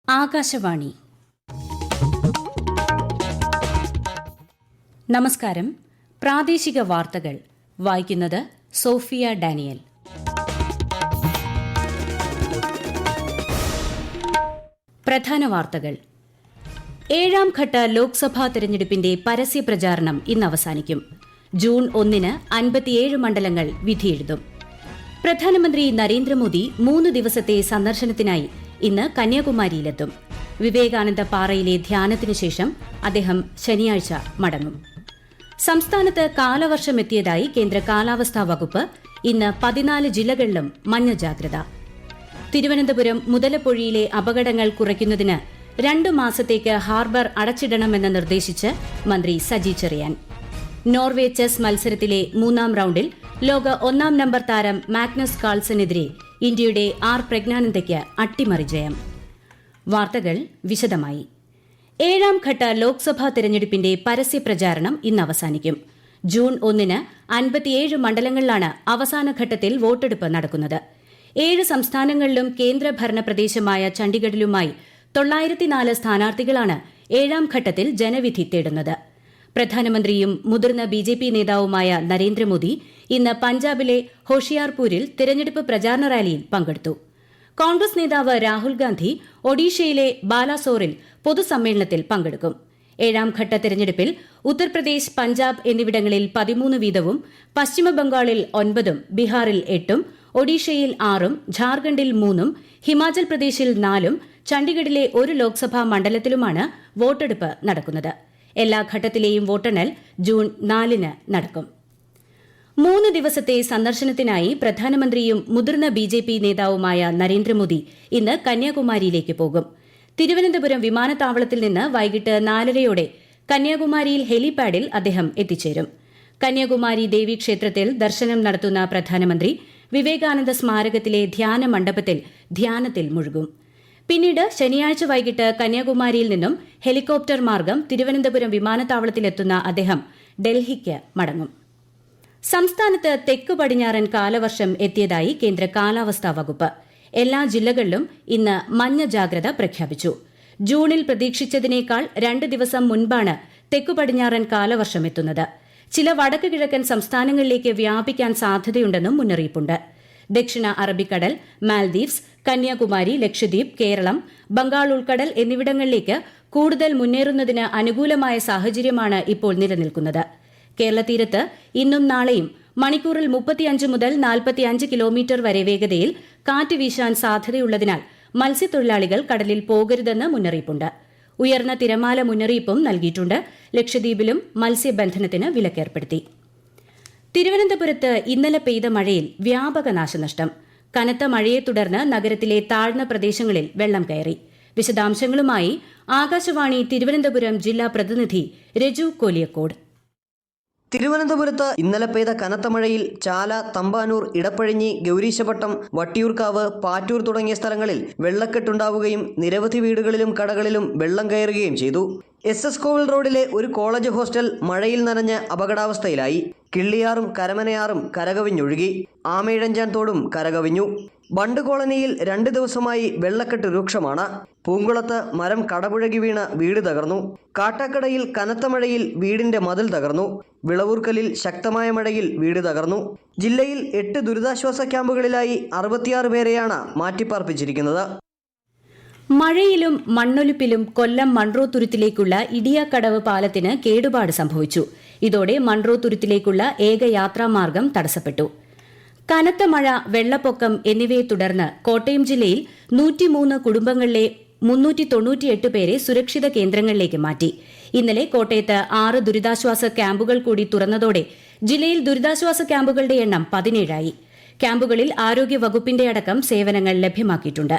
ആകാശവാണി. നമസ്കാരം. പ്രാദേശിക വാർത്തകൾ വായിക്കുന്നത് സോഫിയ ഡാനിയൽ. പ്രധാന വാർത്തകൾ. 7ാം ഘട്ട ലോക്സഭാ തെരഞ്ഞെടുപ്പിന്റെ പരസ്യപ്രചാരണം ഇന്ന് അവസാനിക്കും. ജൂൺ 1-ന് 57 മണ്ഡലങ്ങൾ വിധിയെഴുതും. പ്രധാനമന്ത്രി നരേന്ദ്രമോദി 3 ദിവസത്തെ സന്ദർശനത്തിനായി ഇന്ന് കന്യാകുമാരിയിലെത്തും. വിവേകാനന്ദ പാറയിലെ ധ്യാനത്തിനു ശേഷം അദ്ദേഹം ശനിയാഴ്ച മടങ്ങും. സംസ്ഥാനത്ത് കാലവർഷമെത്തിയതായി കേന്ദ്ര കാലാവസ്ഥാ വകുപ്പ്. ഇന്ന് 14 ജില്ലകളിലും മഞ്ഞ ജാഗ്രത. തിരുവനന്തപുരം മുതലപ്പൊഴിയിലെ അപകടങ്ങൾ കുറയ്ക്കുന്നതിന് 2 മാസത്തേക്ക് ഹാർബർ അടച്ചിടണമെന്ന് നിർദ്ദേശിച്ച് മന്ത്രി സജി ചെറിയാൻ. നോർവേ ചെസ് മത്സരത്തിലെ 3ാം റൌണ്ടിൽ ലോക 1-ാം നമ്പർ താരം മാഗ്നസ് കാൾസനെതിരെ ഇന്ത്യയുടെ ആർ പ്രജ്ഞാനന്ദയ്ക്ക് അട്ടിമറി ജയം. വാർത്തകൾ വിശദമായി. 7ാം ഘട്ട ലോക്സഭാ തെരഞ്ഞെടുപ്പിന്റെ പരസ്യപ്രചാരണം ഇന്ന് അവസാനിക്കും. ജൂൺ 1-ന് 57 മണ്ഡലങ്ങളിലാണ് അവസാന ഘട്ടത്തിൽ വോട്ടെടുപ്പ് നടക്കുന്നത്. 7 സംസ്ഥാനങ്ങളിലും കേന്ദ്രഭരണ പ്രദേശമായ ചണ്ഡിഗഡിലുമായി 904 സ്ഥാനാർത്ഥികളാണ് 7ാം ഘട്ടത്തിൽ ജനവിധി തേടുന്നത്. പ്രധാനമന്ത്രിയും മുതിർന്ന ബിജെപി നേതാവുമായ നരേന്ദ്രമോദി ഇന്ന് പഞ്ചാബിലെ ഹോഷിയാർപൂരിൽ തെരഞ്ഞെടുപ്പ് പ്രചാരണ റാലിയിൽ പങ്കെടുത്തു. കോൺഗ്രസ് നേതാവ് രാഹുൽ ഗാന്ധി ഒഡീഷയിലെ ബാലാസോറിൽ പൊതുസമ്മേളനത്തിൽ പങ്കെടുക്കും. 7ാം ഘട്ട തെരഞ്ഞെടുപ്പിൽ ഉത്തർപ്രദേശ്, പഞ്ചാബ് എന്നിവിടങ്ങളിൽ 13 വീതവും, പശ്ചിമബംഗാളിൽ 9-ഉം, ബീഹാറിൽ 8-ഉം, ഒഡീഷയിൽ 6-ഉം, ഝാർഖണ്ഡിൽ 3-ഉം, ഹിമാചൽ പ്രദേശിൽ 4-ഉം, ചണ്ഡിഗഡിലെ 1 ലോക്സഭാ മണ്ഡലത്തിലുമാണ് വോട്ടെടുപ്പ് നടക്കുന്നത്. എല്ലാ ഘട്ടത്തിലെയും വോട്ടെണ്ണൽ ജൂൺ 4-ന് നടക്കും. 3 ദിവസത്തെ സന്ദർശനത്തിനായി പ്രധാനമന്ത്രിയും മുതിർന്ന ബിജെപി നേതാവുമായ നരേന്ദ്രമോദി ഇന്ന് കന്യാകുമാരിയിലേക്ക് പോകും. തിരുവനന്തപുരം വിമാനത്താവളത്തിൽ നിന്ന് വൈകിട്ട് 4:30 കന്യാകുമാരിയിൽ ഹെലിപാഡിൽ അദ്ദേഹം എത്തിച്ചേരും. കന്യാകുമാരി ദേവീക്ഷേത്രത്തിൽ ദർശനം നടത്തുന്ന പ്രധാനമന്ത്രി വിവേകാനന്ദ സ്മാരകത്തിലെ ധ്യാന മണ്ഡപത്തിൽ ധ്യാനത്തിൽ മുഴുകും. പിന്നീട് ശനിയാഴ്ച വൈകിട്ട് കന്യാകുമാരിയിൽ നിന്നും ഹെലികോപ്റ്റർ മാർഗം തിരുവനന്തപുരം വിമാനത്താവളത്തിലെത്തുന്ന അദ്ദേഹം ഡൽഹിക്ക് മടങ്ങും. സംസ്ഥാനത്ത് തെക്ക് പടിഞ്ഞാറൻ കാലവർഷം എത്തിയതായി കേന്ദ്ര കാലാവസ്ഥാ വകുപ്പ്. എല്ലാ ജില്ലകളിലും ഇന്ന് മഞ്ഞ ജാഗ്രത പ്രഖ്യാപിച്ചു. ജൂണിൽ പ്രതീക്ഷിച്ചതിനേക്കാൾ 2 ദിവസം മുൻപാണ് തെക്കു പടിഞ്ഞാറൻ കാലവർഷം എത്തുന്നത്. ചില വടക്ക് കിഴക്കൻ സംസ്ഥാനങ്ങളിലേക്ക് വ്യാപിക്കാൻ സാധ്യതയുണ്ടെന്നും മുന്നറിയിപ്പുണ്ട്. ദക്ഷിണ അറബിക്കടൽ, മാൽദീവ്സ്, കന്യാകുമാരി, ലക്ഷദ്വീപ്, കേരളം, ബംഗാൾ ഉൾക്കടൽ എന്നിവിടങ്ങളിലേക്ക് കൂടുതൽ മുന്നേറുന്നതിന് അനുകൂലമായ സാഹചര്യമാണ് ഇപ്പോൾ നിലനിൽക്കുന്നത്. കേരള തീരത്ത് ഇന്നും നാളെയും മണിക്കൂറിൽ 35 മുതൽ 45 കിലോമീറ്റർ വരെ വേഗതയിൽ കാറ്റ് വീശാൻ സാധ്യതയുള്ളതിനാൽ മത്സ്യത്തൊഴിലാളികൾ കടലിൽ പോകരുതെന്ന് മുന്നറിയിപ്പുണ്ട്. ഉയർന്ന തിരമാല മുന്നറിയിപ്പും നൽകിയിട്ടുണ്ട്. ലക്ഷദ്വീപിലും മത്സ്യബന്ധനത്തിന് വിലക്കേർപ്പെടുത്തി. തിരുവനന്തപുരത്ത് ഇന്നലെ പെയ്ത മഴയിൽ വ്യാപക നാശനഷ്ടം. കനത്ത മഴയെ തുടർന്ന് നഗരത്തിലെ താഴ്ന്ന പ്രദേശങ്ങളിൽ വെള്ളം കയറി. വിശദാംശങ്ങളുമായി ആകാശവാണി തിരുവനന്തപുരം ജില്ലാ പ്രതിനിധി രജു കോലിയക്കോട്. തിരുവനന്തപുരത്ത് ഇന്നലെ പെയ്ത കനത്ത മഴയിൽ ചാല, തമ്പാനൂർ, ഇടപ്പഴിഞ്ഞി, ഗൗരീശപട്ടം, വട്ടിയൂർക്കാവ്, പാറ്റൂർ തുടങ്ങിയ സ്ഥലങ്ങളിൽ വെള്ളക്കെട്ടുണ്ടാവുകയും നിരവധി വീടുകളിലും കടകളിലും വെള്ളം കയറുകയും ചെയ്തു. SS കോവിൽ റോഡിലെ ഒരു കോളേജ് ഹോസ്റ്റൽ മഴയിൽ നനഞ്ഞ് അപകടാവസ്ഥയിലായി. കിള്ളിയാറും കരമനയാറും കരകവിഞ്ഞൊഴുകി. ആമയിഴഞ്ചാൻ തോടും കരകവിഞ്ഞു. ബണ്ട് കോളനിയിൽ 2 ദിവസമായി വെള്ളക്കെട്ട് രൂക്ഷമാണ്. പൂങ്കുളത്ത് മരം കടപുഴകി വീണ് വീട് തകർന്നു. കാട്ടാക്കടയിൽ കനത്ത മഴയിൽ വീടിന്റെ മതിൽ തകർന്നു. വിളവൂർക്കലിൽ ശക്തമായ മഴയിൽ വീട് തകർന്നു. ജില്ലയിൽ 8 ദുരിതാശ്വാസ ക്യാമ്പുകളിലായി 66 പേരെയാണ് മാറ്റിപ്പാർപ്പിച്ചിരിക്കുന്നത്. മഴയിലും മണ്ണൊലിപ്പിലും കൊല്ലം മൺറോ തുരുത്തിലേക്കുള്ള ഇടിയാക്കടവ് പാലത്തിന് കേടുപാട് സംഭവിച്ചു. ഇതോടെ മൺറോ തുരുത്തിലേക്കുള്ള ഏക യാത്രാമാർഗം തടസ്സപ്പെട്ടു. കനത്ത മഴ, വെള്ളപ്പൊക്കം എന്നിവയെ തുടർന്ന് കോട്ടയം ജില്ലയിൽ 103 കുടുംബങ്ങളിലെ 398 പേരെ സുരക്ഷിത കേന്ദ്രങ്ങളിലേക്ക് മാറ്റി. ഇന്നലെ കോട്ടയത്ത് 6 ദുരിതാശ്വാസ ക്യാമ്പുകൾ കൂടി തുറന്നതോടെ ജില്ലയിൽ ദുരിതാശ്വാസ ക്യാമ്പുകളുടെ എണ്ണം 17ആയി. ക്യാമ്പുകളിൽ ആരോഗ്യവകുപ്പിന്റെ അടക്കം സേവനങ്ങൾ ലഭ്യമാക്കിയിട്ടുണ്ട്.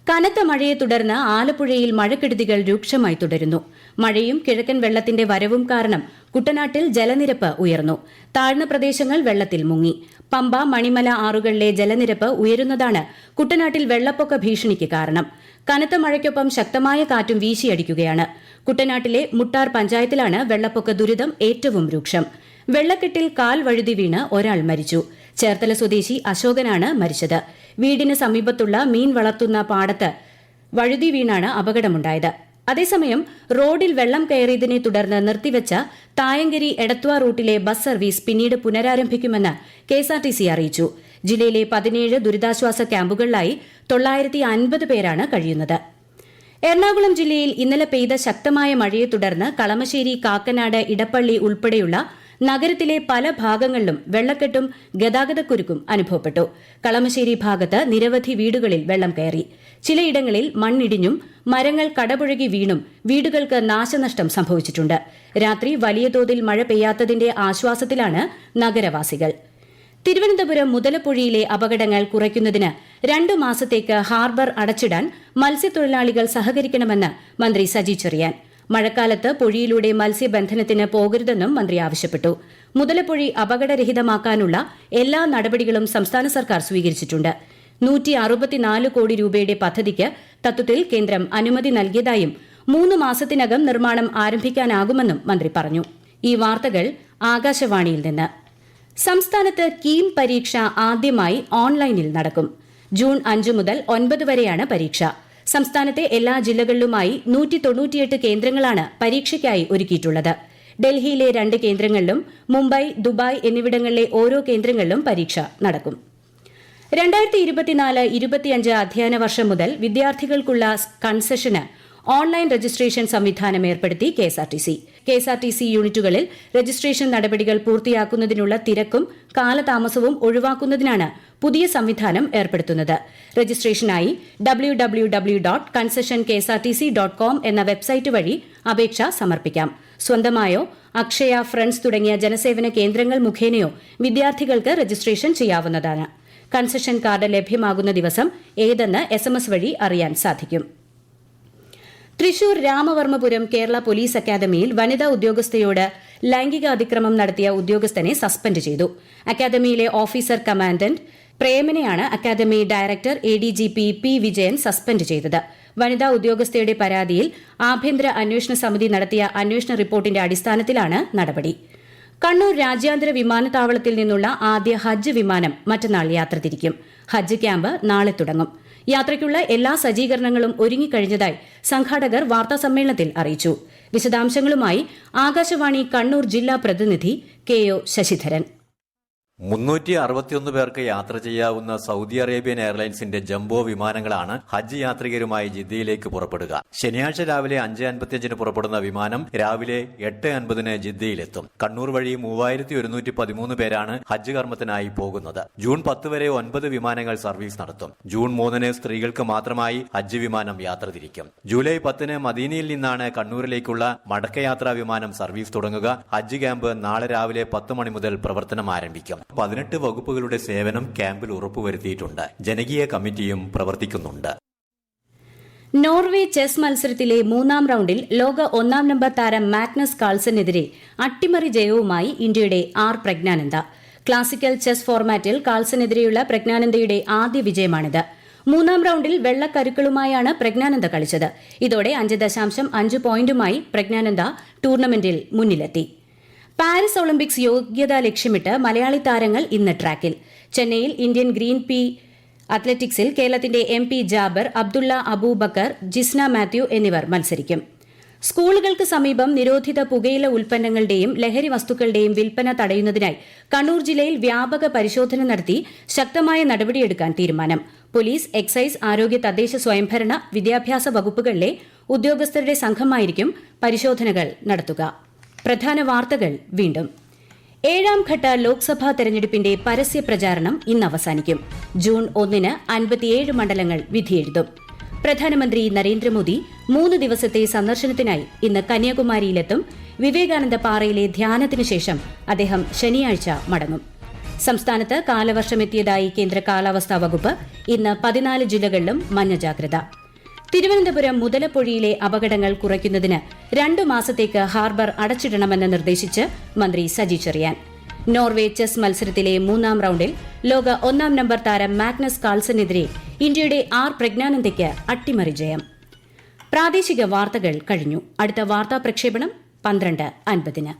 കനത്ത മഴയെ തുടർന്ന് ആലപ്പുഴയിൽ മഴക്കെടുതികൾ രൂക്ഷമായി തുടരുന്നു. മഴയും കിഴക്കൻ വെള്ളത്തിന്റെ വരവും കാരണം കുട്ടനാട്ടിൽ ജലനിരപ്പ് ഉയർന്നു. താഴ്ന്ന പ്രദേശങ്ങൾ വെള്ളത്തിൽ മുങ്ങി. പമ്പ, മണിമല ആറുകളിലെ ജലനിരപ്പ് ഉയരുന്നതാണ് കുട്ടനാട്ടിൽ വെള്ളപ്പൊക്ക ഭീഷണിക്ക് കാരണം. കനത്ത മഴയ്ക്കൊപ്പം ശക്തമായ കാറ്റും വീശിയടിക്കുകയാണ്. കുട്ടനാട്ടിലെ മുട്ടാർ പഞ്ചായത്തിലാണ് വെള്ളപ്പൊക്ക ദുരിതം ഏറ്റവും രൂക്ഷം. വെള്ളക്കെട്ടിൽ കാൽ വഴുതി വീണ് ഒരാൾ മരിച്ചു. ചേർത്തല സ്വദേശി അശോകനാണ് മരിച്ചത്. വീടിന് സമീപത്തുള്ള മീൻ വളർത്തുന്ന പാടത്ത് വഴുതി വീണാണ് അപകടമുണ്ടായത്. അതേസമയം റോഡിൽ വെള്ളം കയറിയതിനെ തുടർന്ന് നിർത്തിവച്ച തായങ്കരി എടത്വ റൂട്ടിലെ ബസ് സർവീസ് പിന്നീട് പുനരാരംഭിക്കുമെന്ന് കെഎസ്ആർടിസി അറിയിച്ചു. ജില്ലയിലെ 17 ദുരിതാശ്വാസ ക്യാമ്പുകളിലായി 950 പേരാണ് കഴിയുന്നത്. എറണാകുളം ജില്ലയിൽ ഇന്നലെ പെയ്ത ശക്തമായ മഴയെ തുടർന്ന് കളമശ്ശേരി, കാക്കനാട്, ഇടപ്പള്ളി ഉൾപ്പെടെയുള്ള നഗരത്തിലെ പല ഭാഗങ്ങളിലും വെള്ളക്കെട്ടും ഗതാഗതക്കുരുക്കും അനുഭവപ്പെട്ടു. കളമശ്ശേരി ഭാഗത്ത് നിരവധി വീടുകളിൽ വെള്ളം കയറി. ചിലയിടങ്ങളിൽ മണ്ണിടിഞ്ഞും മരങ്ങൾ കടപുഴകി വീണും വീടുകൾക്ക് നാശനഷ്ടം സംഭവിച്ചിട്ടുണ്ട്. രാത്രി വലിയ തോതിൽ മഴ പെയ്യാത്തതിന്റെ ആശ്വാസത്തിലാണ് നഗരവാസികൾ. തിരുവനന്തപുരം മുതലപ്പുഴയിലെ അപകടങ്ങൾ കുറയ്ക്കുന്നതിന് 2 മാസത്തേക്ക് ഹാർബർ അടച്ചിടാൻ മത്സ്യത്തൊഴിലാളികൾ സഹകരിക്കണമെന്ന് മന്ത്രി സജി ചെറിയാൻ. മഴക്കാലത്ത് പുഴയിലൂടെ മത്സ്യബന്ധനത്തിന് പോകരുതെന്നും മന്ത്രി ആവശ്യപ്പെട്ടു. മുതലപ്പുഴ അപകടരഹിതമാക്കാനുള്ള എല്ലാ നടപടികളും സംസ്ഥാന സർക്കാർ സ്വീകരിച്ചിട്ടുണ്ട്. 164 കോടി രൂപയുടെ പദ്ധതിക്ക് തത്വത്തിൽ കേന്ദ്രം അനുമതി നൽകിയതായും 3 മാസത്തിനകം നിർമ്മാണം ആരംഭിക്കാനാകുമെന്നും മന്ത്രി പറഞ്ഞു. ഈ വാർത്തകൾ ആകാശവാണിയിൽ നിന്ന്. സംസ്ഥാനത്ത് കീം പരീക്ഷ ആദ്യമായി ഓൺലൈനിൽ നടക്കും. ജൂൺ 5 മുതൽ 9 വരെയാണ് പരീക്ഷ. സംസ്ഥാനത്തെ എല്ലാ ജില്ലകളിലുമായി 198 കേന്ദ്രങ്ങളാണ് പരീക്ഷയ്ക്കായി ഒരുക്കിയിട്ടുള്ളത്. ഡൽഹിയിലെ 2 കേന്ദ്രങ്ങളിലും മുംബൈ, ദുബായ് എന്നിവിടങ്ങളിലെ ഓരോ കേന്ദ്രങ്ങളിലും പരീക്ഷ നടക്കും. 2024-25 അധ്യയന വർഷം മുതൽ വിദ്യാർത്ഥികൾക്കുള്ള കൺസെഷന് ഓൺലൈൻ രജിസ്ട്രേഷൻ സംവിധാനം ഏർപ്പെടുത്തി കെഎസ്ആർടിസി. കെഎസ്ആർടിസി യൂണിറ്റുകളിൽ രജിസ്ട്രേഷൻ നടപടികൾ പൂർത്തിയാക്കുന്നതിനുള്ള തിരക്കും കാലതാമസവും ഒഴിവാക്കുന്നതിനാണ് പുതിയ സംവിധാനം ഏർപ്പെടുത്തുന്നത്. രജിസ്ട്രേഷനായി www.concessionkesrtc.com എന്ന വെബ്സൈറ്റ് വഴി അപേക്ഷ സമർപ്പിക്കാം. സ്വന്തമായോ അക്ഷയ, ഫ്രണ്ട്സ് തുടങ്ങിയ ജനസേവന കേന്ദ്രങ്ങൾ മുഖേനയോ വിദ്യാർത്ഥികൾക്ക് രജിസ്ട്രേഷൻ ചെയ്യാവുന്നതാണ്. കൺസെഷൻ കാർഡ് ലഭ്യമാകുന്ന ദിവസം ഏതെന്ന് SMS വഴി അറിയാൻ സാധിക്കും. തൃശൂർ രാമവർമ്മപുരം കേരള പോലീസ് അക്കാദമിയിൽ വനിതാ ഉദ്യോഗസ്ഥയോട് ലൈംഗിക അതിക്രമം നടത്തിയ ഉദ്യോഗസ്ഥനെ സസ്പെൻഡ് ചെയ്തു. അക്കാദമിയിലെ ഓഫീസർ കമാൻഡന്റ് പ്രേമനെയാണ് academy director ADGP P. Vijayan suspend ചെയ്തത്. വനിതാ ഉദ്യോഗസ്ഥയുടെ പരാതിയിൽ ആഭ്യന്തര അന്വേഷണ സമിതി നടത്തിയ അന്വേഷണ റിപ്പോർട്ടിന്റെ അടിസ്ഥാനത്തിലാണ് നടപടി. കണ്ണൂർ രാജ്യാന്തര വിമാനത്താവളത്തിൽ നിന്നുള്ള ആദ്യ ഹജ്ജ് വിമാനം മറ്റന്നാൾ യാത്ര തിരിക്കും. ഹജ്ജ് ക്യാമ്പ് നാളെ തുടങ്ങും. യാത്രയ്ക്കുള്ള എല്ലാ സജ്ജീകരണങ്ങളും ഒരുങ്ങിക്കഴിഞ്ഞതായി സംഘാടകർ വാർത്താസമ്മേളനത്തിൽ അറിയിച്ചു. വിശദാംശങ്ങളുമായി ആകാശവാണി കണ്ണൂർ ജില്ലാ പ്രതിനിധി KO ശശിധരൻ. 361 പേർക്ക് യാത്ര ചെയ്യാവുന്ന സൗദി അറേബ്യൻ എയർലൈൻസിന്റെ ജംബോ വിമാനങ്ങളാണ് ഹജ്ജ് യാത്രികരുമായി ജിദ്ദയിലേക്ക് പുറപ്പെടുക. ശനിയാഴ്ച രാവിലെ 5:55 പുറപ്പെടുന്ന വിമാനം രാവിലെ 8:50 ജിദ്ദയിലെത്തും. കണ്ണൂർ വഴി 3113 പേരാണ് ഹജ്ജ് കർമ്മത്തിനായി പോകുന്നത്. ജൂൺ 10 വരെ 9 വിമാനങ്ങൾ സർവീസ് നടത്തും. ജൂൺ 3 സ്ത്രീകൾക്ക് മാത്രമായി ഹജ്ജ് വിമാനം യാത്ര തിരിക്കും. ജൂലൈ 10 മദീനയിൽ നിന്നാണ് കണ്ണൂരിലേക്കുള്ള മടക്കയാത്രാ വിമാനം സർവീസ് തുടങ്ങുക. ഹജ്ജ് ക്യാമ്പ് നാളെ രാവിലെ 10 മണി മുതൽ പ്രവർത്തനം ആരംഭിക്കും. 18 വകുപ്പുകളുടെ സേവനം ക്യാമ്പിൽ ഉറപ്പുവരുത്തിയിട്ടുണ്ട്. ജനകീയ കമ്മിറ്റിയും പ്രവർത്തിക്കുന്നുണ്ട്. നോർവേ ചെസ് മത്സരത്തിലെ 3ാം റൌണ്ടിൽ ലോക 1ാം നമ്പർ താരം മാഗ്നസ് കാൾസനെതിരെ അട്ടിമറി ജയവുമായി ഇന്ത്യയുടെ പ്രജ്ഞാനന്ദ. ക്ലാസിക്കൽ ചെസ് ഫോർമാറ്റിൽ കാൾസനെതിരെയുള്ള പ്രജ്ഞാനന്ദയുടെ ആദ്യ വിജയമാണിത്. 3ാം റൌണ്ടിൽ വെള്ളക്കരുക്കളുമായാണ് പ്രജ്ഞാനന്ദ കളിച്ചത്. ഇതോടെ 5.5 പോയിന്റുമായി പ്രജ്ഞാനന്ദ ടൂർണമെന്റിൽ മുന്നിലെത്തി. പാരീസ് ഒളിമ്പിക്സ് യോഗ്യത ലക്ഷ്യമിട്ട് മലയാളി താരങ്ങൾ ഇന്ന് ട്രാക്കിൽ. ചെന്നൈയിൽ ഇന്ത്യൻ ഗ്രീൻ പി അത്ലറ്റിക്സിൽ കേരളത്തിന്റെ MP ജാബർ, അബ്ദുള്ള അബൂബക്കർ, ജിസ്ന മാത്യു എന്നിവർ മത്സരിക്കും. സ്കൂളുകൾക്ക് സമീപം നിരോധിത പുകയില ഉൽപ്പന്നങ്ങളുടെയും ലഹരി വസ്തുക്കളുടെയും വിൽപ്പന തടയുന്നതിനായി കണ്ണൂർ ജില്ലയിൽ വ്യാപക പരിശോധന നടത്തി ശക്തമായ നടപടിയെടുക്കാൻ തീരുമാനം. പോലീസ്, എക്സൈസ്, ആരോഗ്യ, തദ്ദേശ സ്വയംഭരണ, വിദ്യാഭ്യാസ വകുപ്പുകളിലെ ഉദ്യോഗസ്ഥരുടെ സംഘമായിരിക്കും പരിശോധനകൾ നടത്തുക. പ്രധാന വാർത്തകൾ വീണ്ടും. 7ാം ഘട്ട ലോക്സഭാ തെരഞ്ഞെടുപ്പിന്റെ പരസ്യ പ്രചാരണം ഇന്ന് അവസാനിക്കും. ജൂൺ 1 57 മണ്ഡലങ്ങൾ വിധിയെഴുതും. പ്രധാനമന്ത്രി നരേന്ദ്രമോദി 3 ദിവസത്തെ സന്ദർശനത്തിനായി ഇന്ന് കന്യാകുമാരിയിലെത്തും. വിവേകാനന്ദ പാറയിലെ ധ്യാനത്തിനു ശേഷം അദ്ദേഹം ശനിയാഴ്ച മടങ്ങും. സംസ്ഥാനത്ത് കാലവർഷമെത്തിയതായി കേന്ദ്ര കാലാവസ്ഥാ വകുപ്പ്. ഇന്ന് 14 ജില്ലകളിലും മഞ്ഞ ജാഗ്രത. തിരുവനന്തപുരം മുതലപ്പുഴയിലെ അപകടങ്ങൾ കുറയ്ക്കുന്നതിന് 2 മാസത്തേക്ക് ഹാർബർ അടച്ചിടണമെന്ന് നിർദ്ദേശിച്ച് മന്ത്രി സജി ചെറിയാൻ. നോർവേ ചെസ് മത്സരത്തിലെ 3ാം റൌണ്ടിൽ ലോക 1ാം നമ്പർ താരം മാഗ്നസ് കാൾസനെതിരെ ഇന്ത്യയുടെ പ്രജ്ഞാനന്ദയ്ക്ക് അട്ടിമറി ജയം. പ്രാദേശിക വാർത്തകൾ കഴിഞ്ഞു. അടുത്ത വാർത്താ പ്രക്ഷേപണം 12:50.